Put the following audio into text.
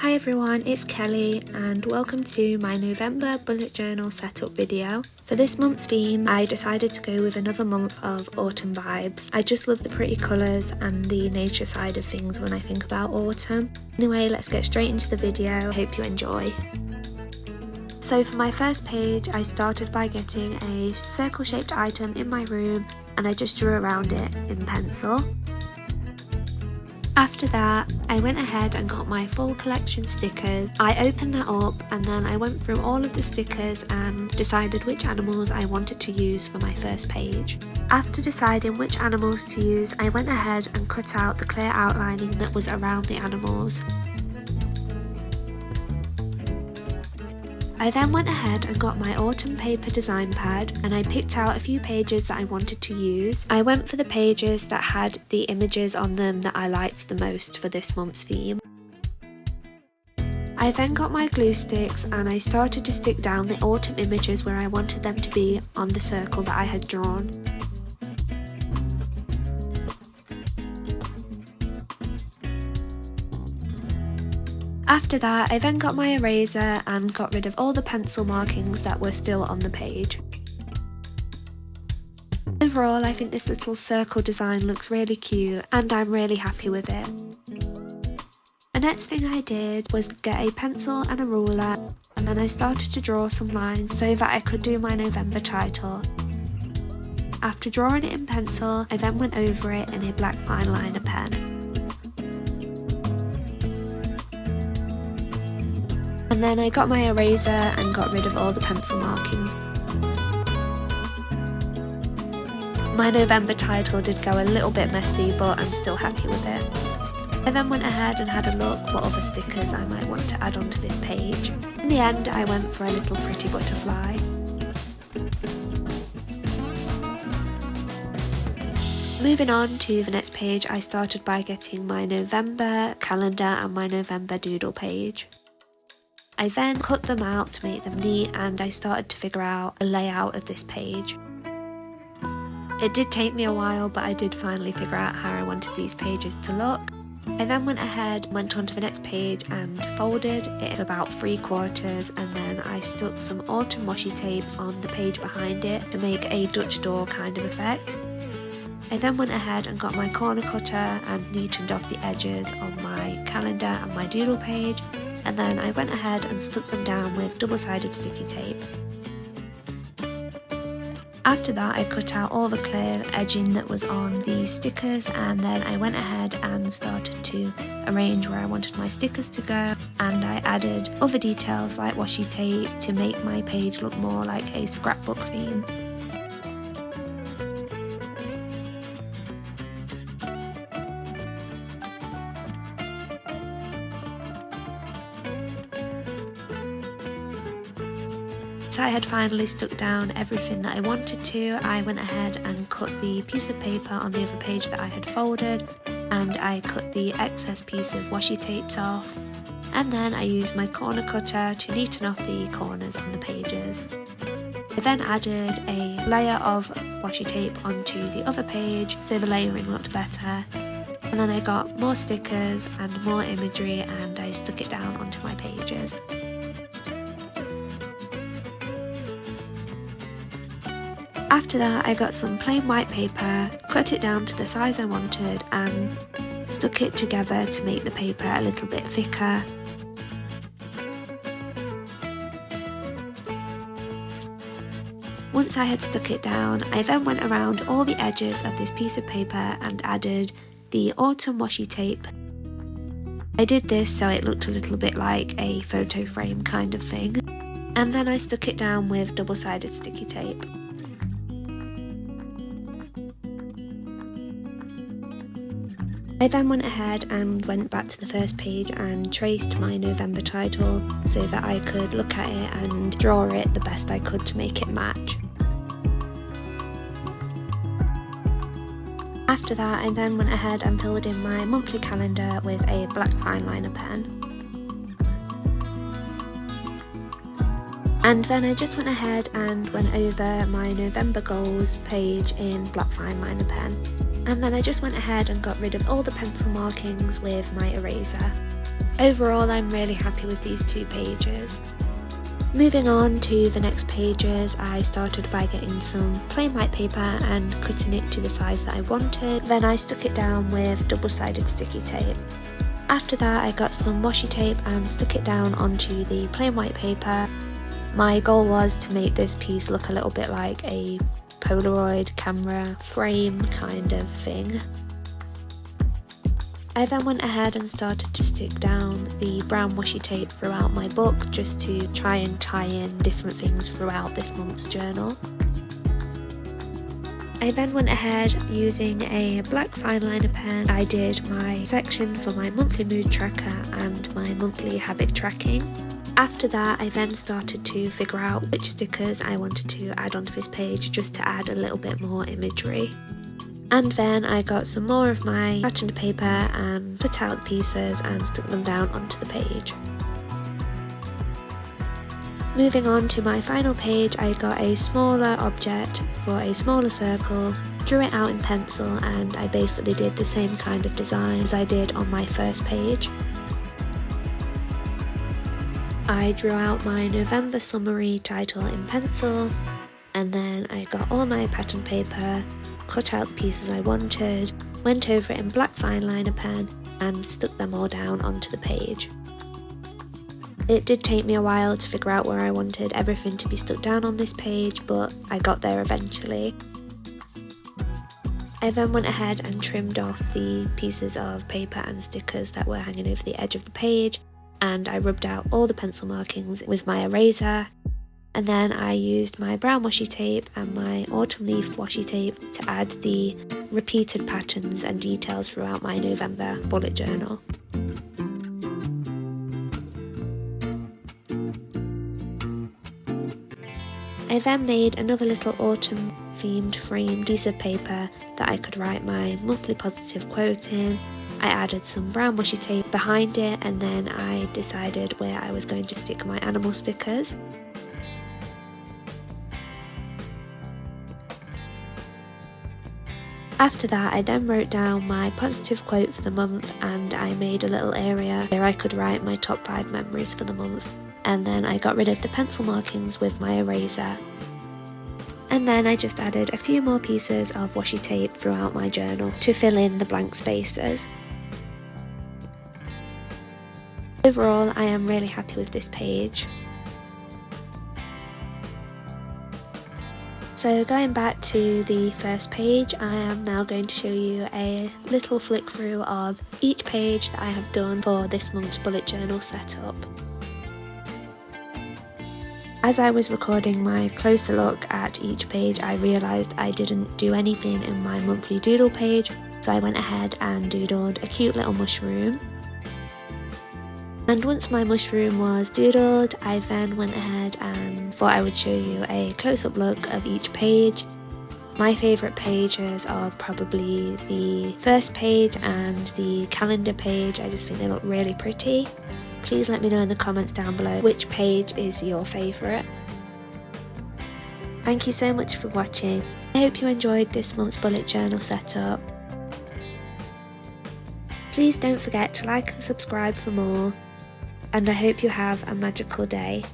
Hi everyone, it's Kelly and welcome to my November bullet journal setup video. For this month's theme, I decided to go with another month of autumn vibes. I just love the pretty colours and the nature side of things when I think about autumn. Anyway, let's get straight into the video. Hope you enjoy. So for my first page, I started by getting a circle-shaped item in my room and I just drew around it in pencil. After that, I went ahead and got my full collection stickers. I opened that up and then I went through all of the stickers and decided which animals I wanted to use for my first page. After deciding which animals to use, I went ahead and cut out the clear outlining that was around the animals. I then went ahead and got my autumn paper design pad and I picked out a few pages that I wanted to use. I went for the pages that had the images on them that I liked the most for this month's theme. I then got my glue sticks and I started to stick down the autumn images where I wanted them to be on the circle that I had drawn. After that, I then got my eraser and got rid of all the pencil markings that were still on the page. Overall, I think this little circle design looks really cute and I'm really happy with it. The next thing I did was get a pencil and a ruler and then I started to draw some lines so that I could do my November title. After drawing it in pencil, I then went over it in a black fine liner pen. And then I got my eraser and got rid of all the pencil markings. My November title did go a little bit messy, but I'm still happy with it. I then went ahead and had a look what other stickers I might want to add onto this page. In the end, I went for a little pretty butterfly. Moving on to the next page, I started by getting my November calendar and my November doodle page. I then cut them out to make them neat and I started to figure out a layout of this page. It did take me a while, but I did finally figure out how I wanted these pages to look. I then went ahead, went on to the next page and folded it about 3/4 and then I stuck some autumn washi tape on the page behind it to make a Dutch door kind of effect. I then went ahead and got my corner cutter and neatened off the edges on my calendar and my doodle page. And then I went ahead and stuck them down with double-sided sticky tape. After that, I cut out all the clear edging that was on the stickers and then I went ahead and started to arrange where I wanted my stickers to go, and I added other details like washi tape to make my page look more like a scrapbook theme. I had finally stuck down everything that I wanted to. I went ahead and cut the piece of paper on the other page that I had folded and I cut the excess piece of washi tapes off, and then I used my corner cutter to neaten off the corners on the pages. I then added a layer of washi tape onto the other page so the layering looked better, and then I got more stickers and more imagery and I stuck it down onto my pages. After that, I got some plain white paper, cut it down to the size I wanted and stuck it together to make the paper a little bit thicker. Once I had stuck it down, I then went around all the edges of this piece of paper and added the autumn washi tape. I did this so it looked a little bit like a photo frame kind of thing, and then I stuck it down with double-sided sticky tape. I then went ahead and went back to the first page and traced my November title so that I could look at it and draw it the best I could to make it match. After that, I then went ahead and filled in my monthly calendar with a black fine liner pen. And then I just went ahead and went over my November goals page in black fine liner pen. And then I just went ahead and got rid of all the pencil markings with my eraser. Overall, I'm really happy with these 2 pages. Moving on to the next pages, I started by getting some plain white paper and cutting it to the size that I wanted. Then I stuck it down with double-sided sticky tape. After that, I got some washi tape and stuck it down onto the plain white paper. My goal was to make this piece look a little bit like a Polaroid camera frame kind of thing. I then went ahead and started to stick down the brown washi tape throughout my book just to try and tie in different things throughout this month's journal. I then went ahead using a black fine liner pen. I did my section for my monthly mood tracker and my monthly habit tracking. After that, I then started to figure out which stickers I wanted to add onto this page just to add a little bit more imagery. And then I got some more of my patterned paper and cut out the pieces and stuck them down onto the page. Moving on to my final page, I got a smaller object for a smaller circle, drew it out in pencil, and I basically did the same kind of design as I did on my first page. I drew out my November summary title in pencil, and then I got all my pattern paper, cut out the pieces I wanted, went over it in black fine liner pen and stuck them all down onto the page. It did take me a while to figure out where I wanted everything to be stuck down on this page, but I got there eventually. I then went ahead and trimmed off the pieces of paper and stickers that were hanging over the edge of the page, and I rubbed out all the pencil markings with my eraser. And then I used my brown washi tape and my autumn leaf washi tape to add the repeated patterns and details throughout my November bullet journal. I then made another little autumn themed framed piece of paper that I could write my monthly positive quote in. I added some brown washi tape behind it, and then I decided where I was going to stick my animal stickers. After that, I then wrote down my positive quote for the month, and I made a little area where I could write my top 5 memories for the month. And then I got rid of the pencil markings with my eraser. And then I just added a few more pieces of washi tape throughout my journal to fill in the blank spaces. Overall, I am really happy with this page. So going back to the first page, I am now going to show you a little flick through of each page that I have done for this month's bullet journal setup. As I was recording my closer look at each page, I realised I didn't do anything in my monthly doodle page, so I went ahead and doodled a cute little mushroom. And once my mushroom was doodled, I then went ahead and thought I would show you a close-up look of each page. My favourite pages are probably the first page and the calendar page. I just think they look really pretty. Please let me know in the comments down below which page is your favourite. Thank you so much for watching. I hope you enjoyed this month's bullet journal setup. Please don't forget to like and subscribe for more, and I hope you have a magical day.